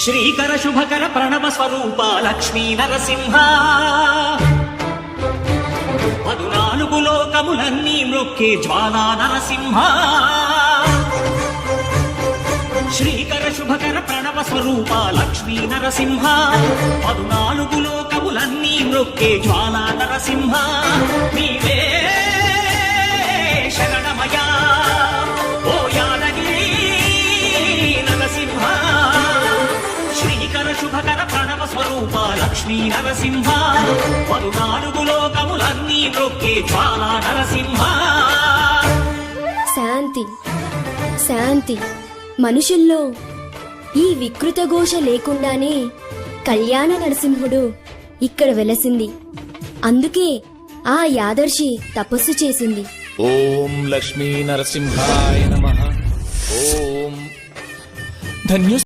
శ్రీకర శుభకర ప్రణవ స్వరూప లక్ష్మీ నరసింహ 14 లోకములన్నీ మ్రొక్కే జ్వాలా నరసింహ శ్రీకర శుభకర ప్రణవ స్వరూప లక్ష్మీ నరసింహ 14 లోకములన్నీ మ్రొక్కే జ్వాలా నరసింహ నీవే శరణమయా ఓ యాదగిరి నరసింహ శ్రీకర శుభకర ప్రణవ స్వరూప లక్ష్మీ నరసింహ 14 లోకములన్నీ మ్రొక్కే జ్వాలా నరసింహ. శాంతి శాంతి. మనుషుల్లో ఈ వికృత ఘోష లేకుండానే కళ్యాణ నరసింహుడు ఇక్కడ వెలసింది. అందుకే ఆ యాదర్శి తపస్సు చేసింది. ఓం లక్ష్మీ నరసింహాయ నమః. ఓం ధన్య